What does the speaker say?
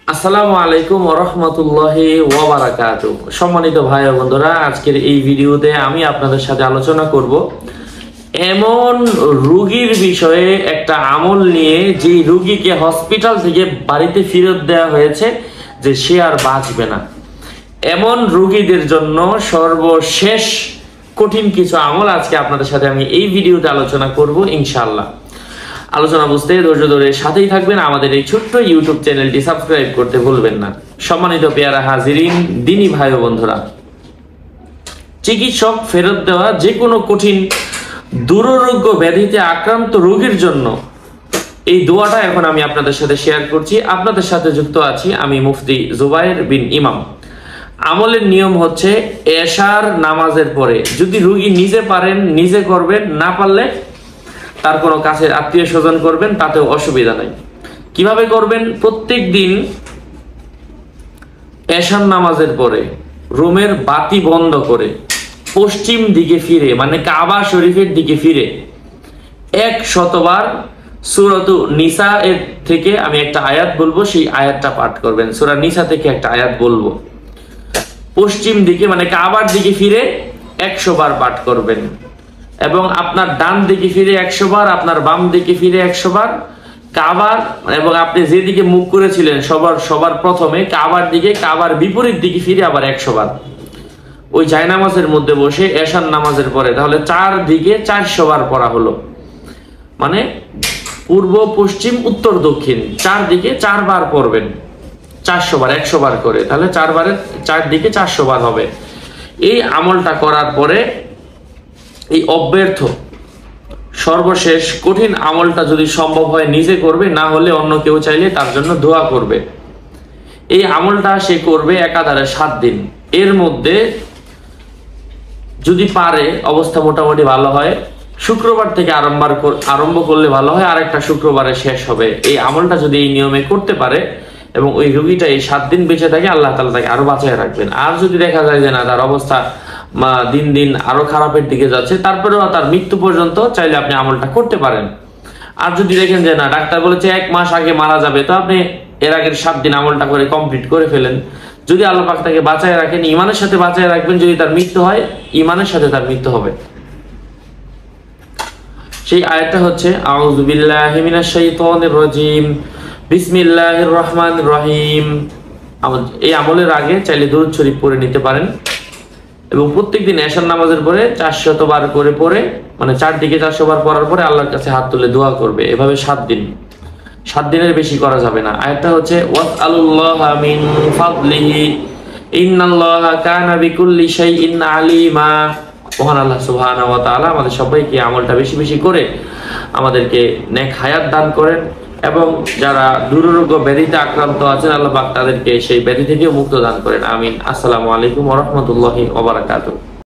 আসসালামু আলাইকুম ওয়া রাহমাতুল্লাহি ওয়া বারাকাতুহু। সম্মানিত ভাই ও বন্ধুরা, আজকের এই ভিডিওতে আমি আপনাদের সাথে আলোচনা করব এমন রোগীর বিষয়ে, একটা আমল নিয়ে, যে রোগীকে হসপিটাল থেকে বাড়িতে ফেরত দেওয়া হয়েছে যে সে আর বাঁচবে না। এমন রোগীদের জন্য সর্বশেষ কঠিন কিছু আমল আজকে আপনাদের সাথে আমি এই ভিডিওতে আলোচনা করব ইনশাআল্লাহ। আলোচনা বুঝতে ধৈর্য ধরে সাথেই থাকবেন। আমাদের এই ছোট্ট ইউটিউব চ্যানেলটি সাবস্ক্রাইব করতে ভুলবেন না। সম্মানিত পেয়ারা হাজিরিন, দিনী ভাই ও বন্ধুরা, চিকিৎসক ফেরত দেওয়া যে কোনো কঠিন দুরারোগ্য ব্যাধিতে আক্রান্ত রোগীর জন্য এই দোয়াটা এখন আমি আপনাদের সাথে শেয়ার করছি। আপনাদের সাথে যুক্ত আছি আমি মুফতি জুবায়ের বিন ইমাম। আমলের নিয়ম হচ্ছে এশার নামাজের পরে, যদি রোগী নিজে পারেন নিজে করবেন, না পারলে তার কোনো কাছের আত্মীয় স্বজন করবেন, তাতেও অসুবিধা নাই। কিভাবে করবেন? প্রত্যেক দিন এশার নামাজের পরে রুমের বাতি বন্ধ করে পশ্চিম দিকে ফিরে, মানে কাবা শরীফের দিকে ফিরে 100বার সূরাতু নিসা এর থেকে আমি একটা আয়াত বলবো, সেই আয়াতটা পাঠ করবেন। সূরা নিসা থেকে একটা আয়াত বলবো, পশ্চিম দিকে মানে কাবার দিকে ফিরে 100 বার পাঠ করবেন। এবং আপনার ডান দিকে ফিরে 100 বার, আপনার বাম দিকে ফিরে 100 বার। কাবার এবং আপনি যেদিকে মুখ করেছিলেন সবার প্রথমে কাবার দিকে, কাবার বিপরীত দিকে ফিরে আবার 100 বার ওই জায়নামাজের মধ্যে বসে এশার নামাজের পরে। তাহলে 4 দিকে 400 বার পড়া হলো, মানে পূর্ব পশ্চিম উত্তর দক্ষিণ 4 দিকে 4 বার পড়বেন, 400 বার, 100 বার করে। তাহলে 4 দিকে 400 বার হবে। এই আমলটা করার পরে এই অব্যর্থ সর্বশেষ কঠিন আমলটা যদি সম্ভব হয় নিজে করবে, না হলে অন্য কেউ চাইলে তার জন্য দোয়া করবে। এই আমলটা সে করবে একাধারে 7 দিন। এর মধ্যে যদি পারে, অবস্থা মোটামুটি ভালো হয়, শুক্রবার থেকে আরম্ভ করলে ভালো হয়, আরেকটা শুক্রবারে শেষ হবে। এই আমলটা যদি এই নিয়মে করতে পারে এবং ওই রোগীটা এই 7 দিন বেঁচে থাকে, আল্লাহ তাআলা তাকে আরো বাঁচিয়ে রাখবেন। আর যদি দেখা যায় যে না, তার অবস্থা দিন দিন আরো খারাপের দিকে যাচ্ছে, তারপরেও তার মৃত্যু পর্যন্ত চাইলে আপনি আমলটা করতে পারেন। আর যদি দেখেন যে না, ডাক্তার বলেছে 1 মাস আগে মারা যাবে, তো আপনি এর আগের 7 দিন আমলটা করে কমপ্লিট করে ফেলেন। যদি আল্লাহ পাক তাকে বাঁচায় রাখেন, ইমানের সাথে বাঁচায় রাখবেন। যদি তার মৃত্যু হয়, ইমানের সাথে তার মৃত্যু হবে। সেই আয়াতটা হচ্ছে আউযু বিল্লাহি মিনাশ শাইতানির রাজীম, বিসমিল্লাহির রহমানির রহিম। এই আমলের আগে চাইলে দুরূদ শরীফ পড়ে নিতে পারেন এবং প্রত্যেকদিন এশার নামাজের পরে 400 বার করে পড়ে, মানে 4 দিকে 400 বার পড়ার পরে আল্লাহর কাছে হাত তুলে দোয়া করবে। এভাবে 7 দিন, 7 দিনের বেশি করা যাবে না। আয়াতটা হচ্ছে ওয়াসআলুল্লাহা মিন ফাদলিহি ইন্নাল্লাহা কানা বিকুল্লি শাইইন আলিমা। মহান আল্লাহ সুবহানাহু ওয়া তাআলা আমাদের সবাইকে আমলটা বেশি বেশি করে আমাদেরকে নেক হায়াত দান করেন এবং যারা দুরারোগ্য ব্যাধিতে আক্রান্ত আছেন, আল্লাহ পাক তাদেরকে সেই ব্যাধি থেকেও মুক্ত দান করেন। আমিন। আসসালামু আলাইকুম ওয়া রাহমাতুল্লাহি ওয়া বারাকাতুহু।